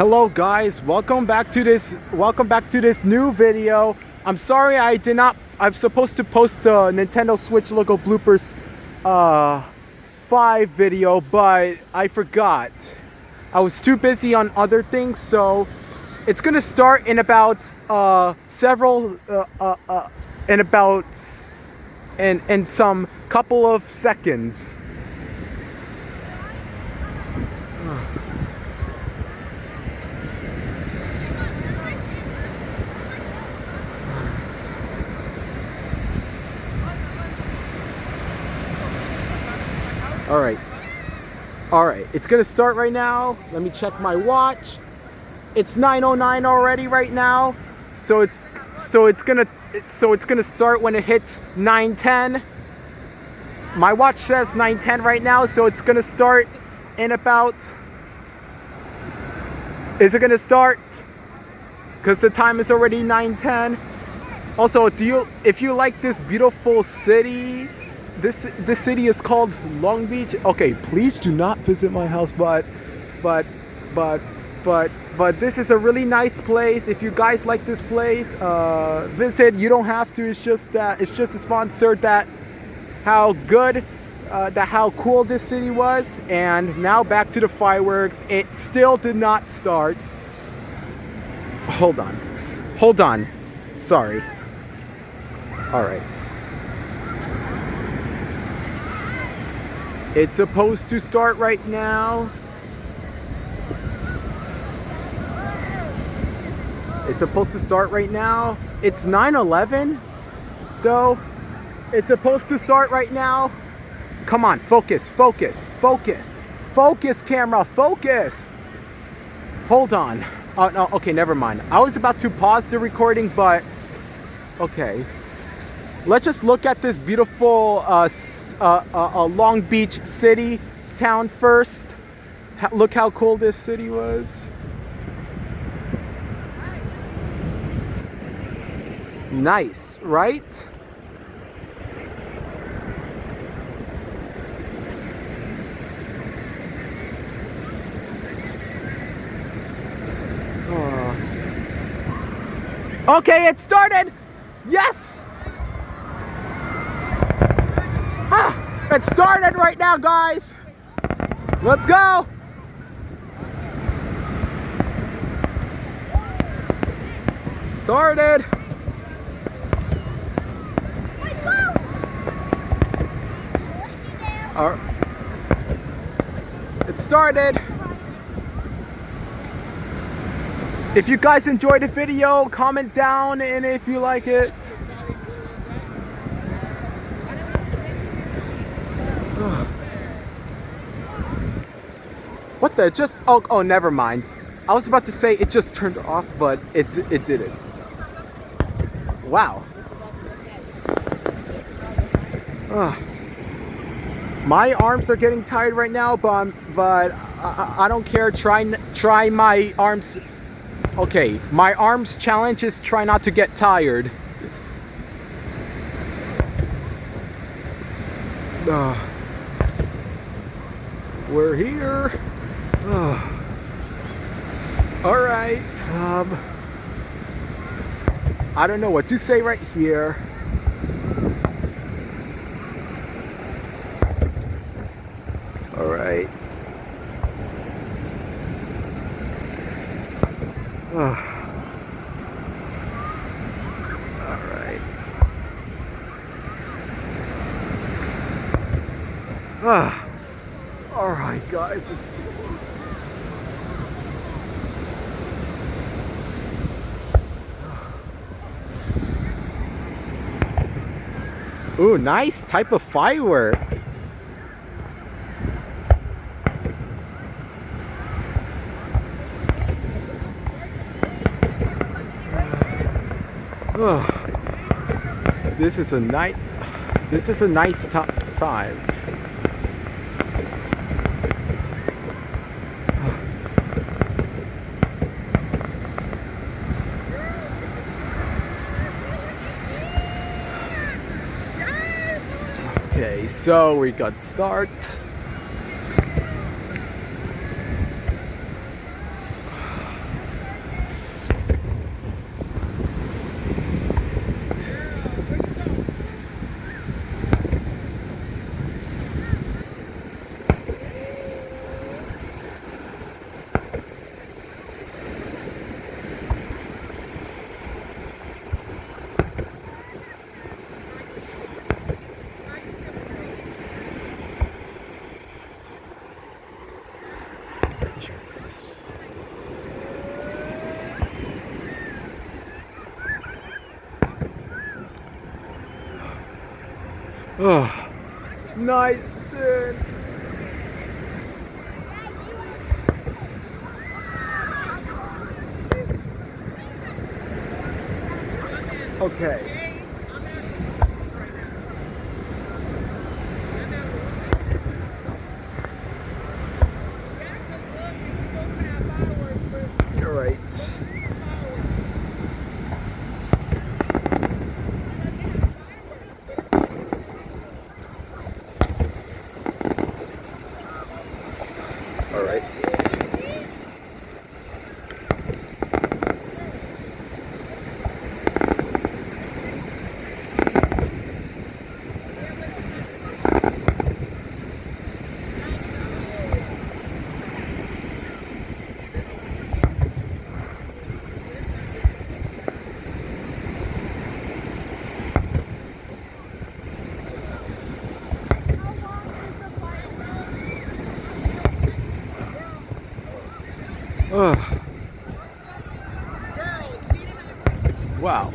Hello guys, welcome back to this new video. I'm sorry I'm supposed to post the Nintendo Switch logo bloopers 5 video, but I forgot. I was too busy on other things, so it's gonna start in about in some couple of seconds. All right, it's gonna start right now. Let me check my watch. It's 9:09 already right now, so it's gonna start when it hits 9:10. My watch says 9:10 right now, so it's gonna start in about. Is it gonna start? Because the time is already 9:10. Also, if you like this beautiful city. This city is called Long Beach. Okay, please do not visit my house, but this is a really nice place. If you guys like this place, visit. You don't have to. It's just a sponsor that how cool this city was. And now back to the fireworks. It still did not start. Hold on. Sorry. All right. It's supposed to start right now. It's 9:11 though. It's supposed to start right now. Come on, focus, camera, focus. Hold on. Oh no, okay, never mind. I was about to pause the recording, but okay. Let's just look at this beautiful Long Beach city town first. Look how cool this city was. Nice, right? Okay, it started. Yes. It started right now, guys. Let's go. Started. It started. If you guys enjoyed the video, comment down, and if you like it. What the? Oh, never mind. I was about to say it just turned off, but it didn't. Wow. My arms are getting tired right now, but I don't care. Try my arms. Okay, my arms challenge is try not to get tired. We're here. All right. I don't know what to say right here. All right. All right. All right, guys. Ooh, nice type of fireworks. This is a nice time. Okay, so we got start. Oh, nice, dude. Okay. All right. All right. Oh. Wow.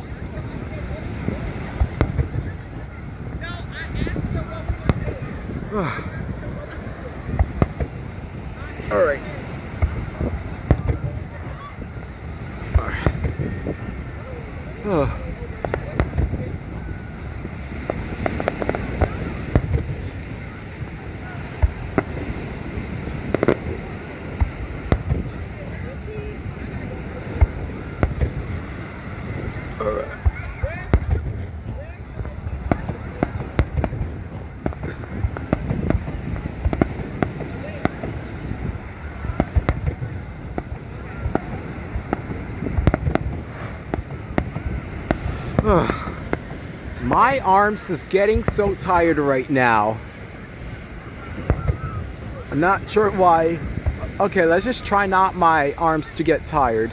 All right. All right. Oh. All right. My arms is getting so tired right now. I'm not sure why. Okay, let's just try not my arms to get tired.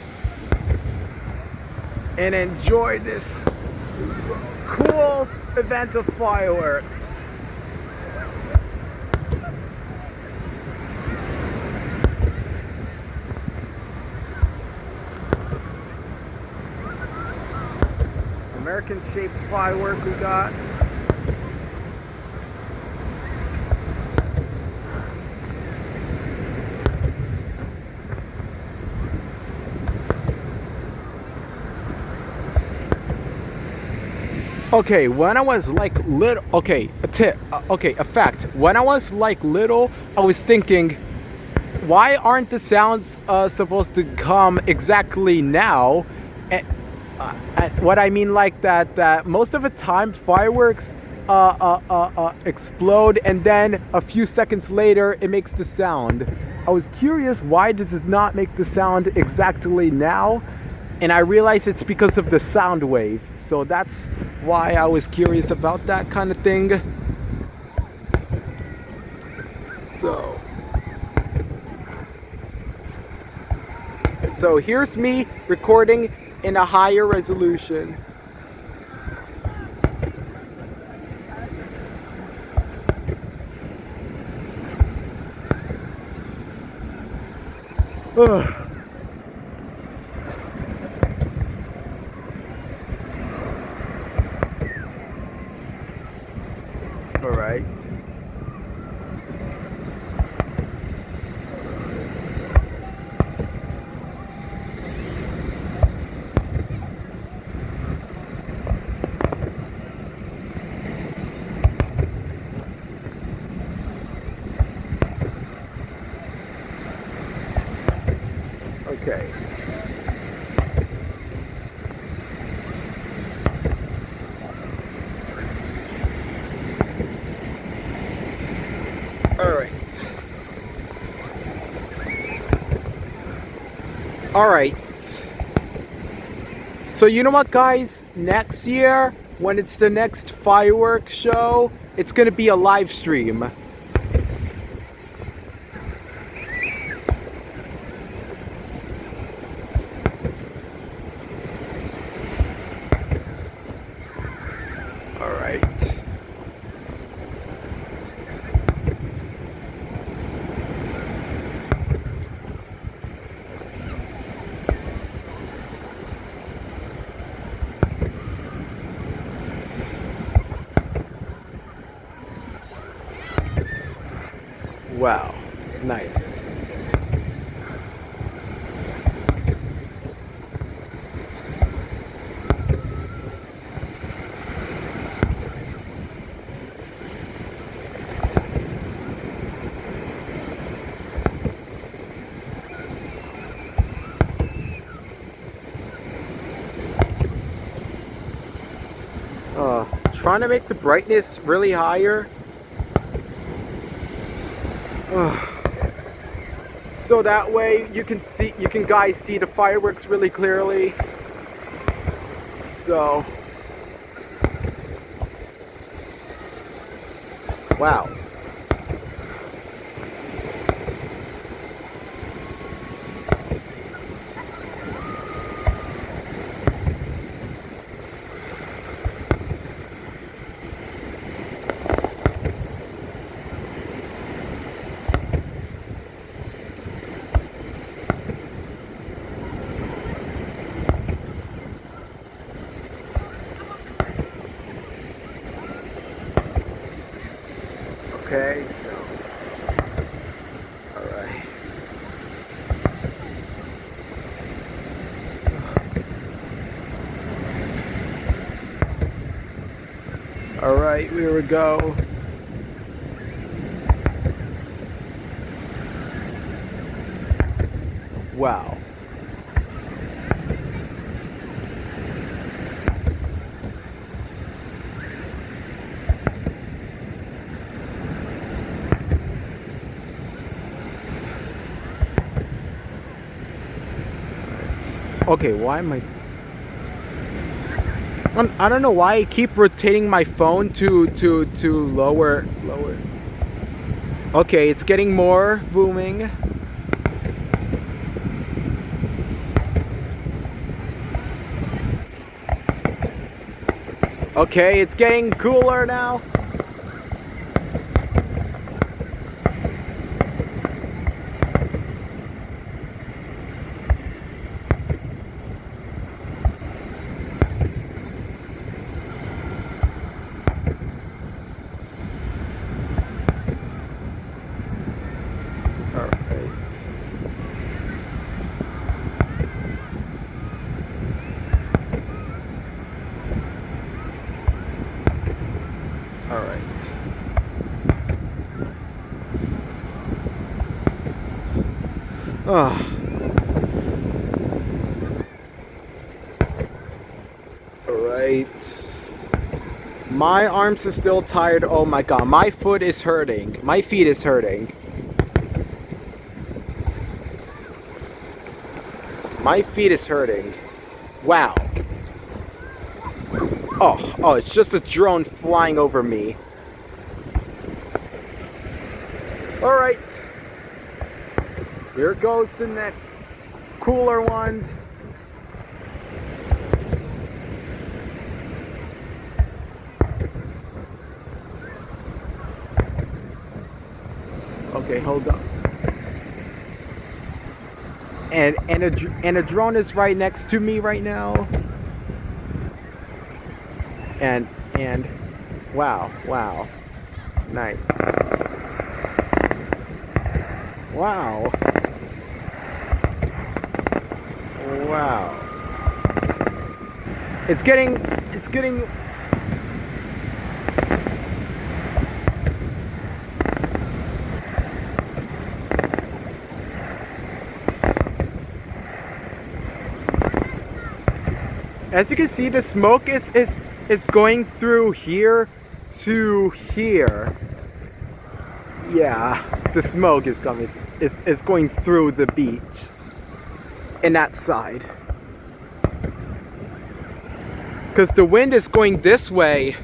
And enjoy this cool event of fireworks. American shaped firework we got. Okay, when I was like little, okay, a tip, okay, a fact. When I was like little, I was thinking, why aren't the sounds supposed to come exactly now? And what I mean like that most of the time fireworks explode and then a few seconds later it makes the sound. I was curious why does it not make the sound exactly now, and I realized it's because of the sound wave. So that's why I was curious about that kind of thing. So here's me recording in a higher resolution. Ugh. All right. Okay. All right. All right. So you know what, guys? Next year, when it's the next fireworks show, it's gonna be a live stream. All right. Wow, nice. Trying to make the brightness really higher. So that way you can guys see the fireworks really clearly. So, wow. Okay, so, all right. All right, here we go. Wow. Okay, why am I don't know why I keep rotating my phone to lower. Okay, it's getting more booming. Okay, it's getting cooler now. All right. Oh. All right. My arms are still tired. Oh my god, my foot is hurting. My feet is hurting. My feet is hurting. Wow. Oh, it's just a drone flying over me. Alright. Here goes the next cooler ones. Okay, hold up. And a drone is right next to me right now. And wow, nice. Wow. It's getting as you can see, the smoke is going through here to here. Yeah, the smoke is going through the beach and that side. Because the wind is going this way.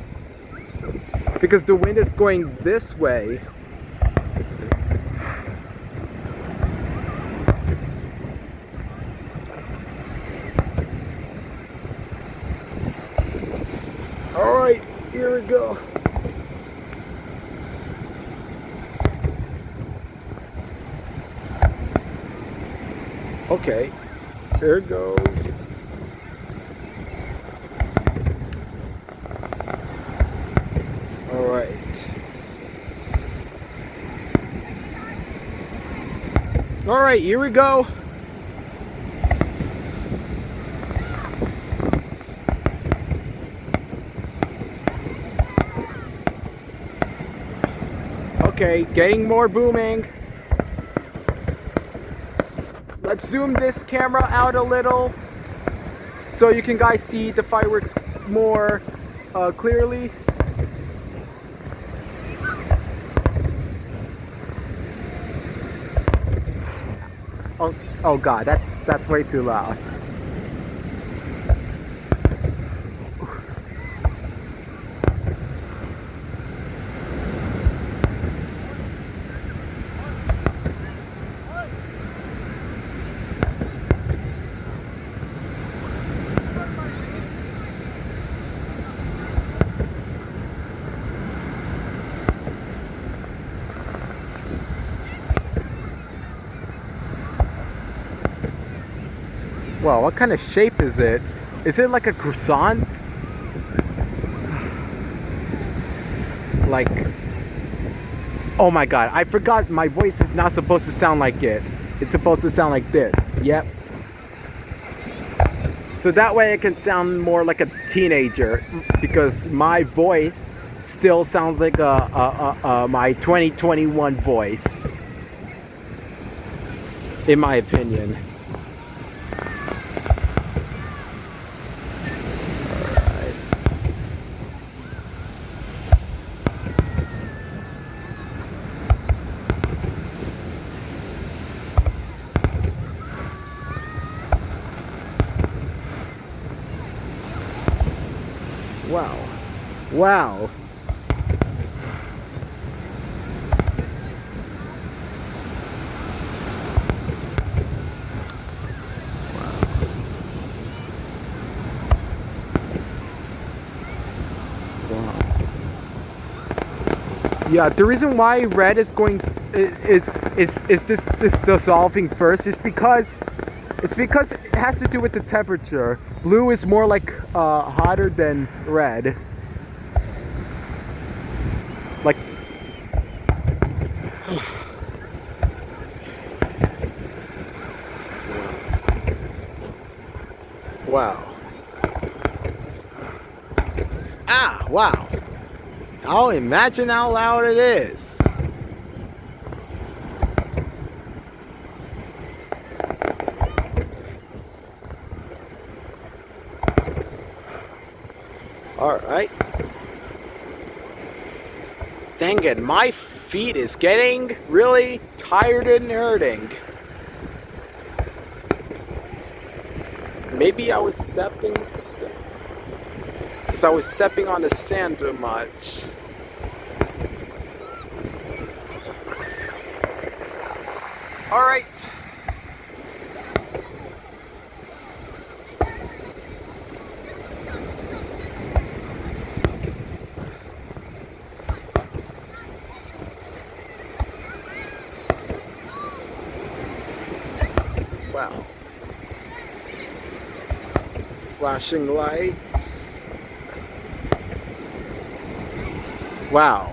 Alright, here we go. Okay, here it goes. Alright. All right, here we go. Okay, getting more booming. Let's zoom this camera out a little so you can guys see the fireworks more clearly. Oh God, that's way too loud. Well, what kind of shape is it? Is it like a croissant? Like, oh my God, I forgot my voice is not supposed to sound like it. It's supposed to sound like this. Yep. So that way it can sound more like a teenager, because my voice still sounds like my 2021 voice, in my opinion. Wow. Wow. Yeah, the reason why red is going is this dissolving first is because it has to do with the temperature. Blue is more like hotter than red. Like wow. Ah, wow. Oh, imagine how loud it is. All right. Dang it, my feet is getting really tired and hurting. Maybe I was stepping on the sand too much. All right. Wow. Flashing lights. Wow.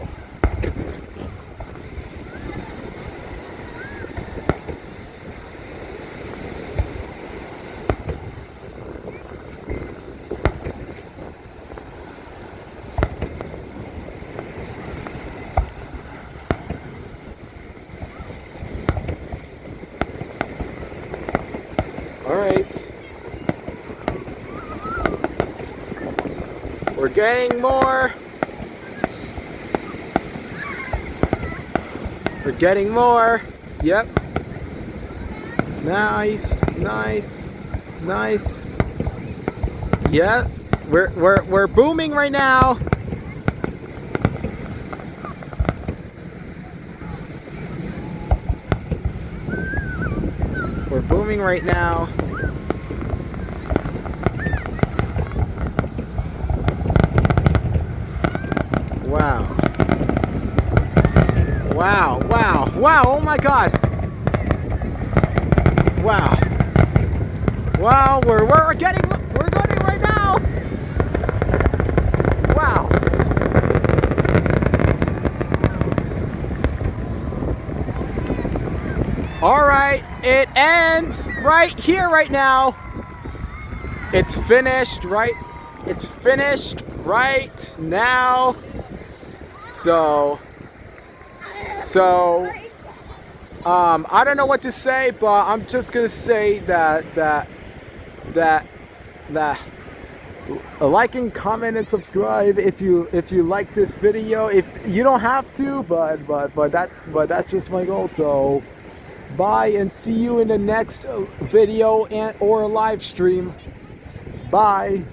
All right. We're getting more. We're getting more. Yep. Nice, nice, nice. Yeah. We're booming right now. We're booming right now. Wow. Wow, wow, wow, oh my God. Wow. Wow, we're getting right now. Wow. All right. it ends right here, right now. It's finished, right? It's finished right now. So I don't know what to say, but I'm just gonna say that liking, comment, and subscribe if you like this video. If you don't have to, but that's just my goal. So bye, and see you in the next video and or live stream. Bye.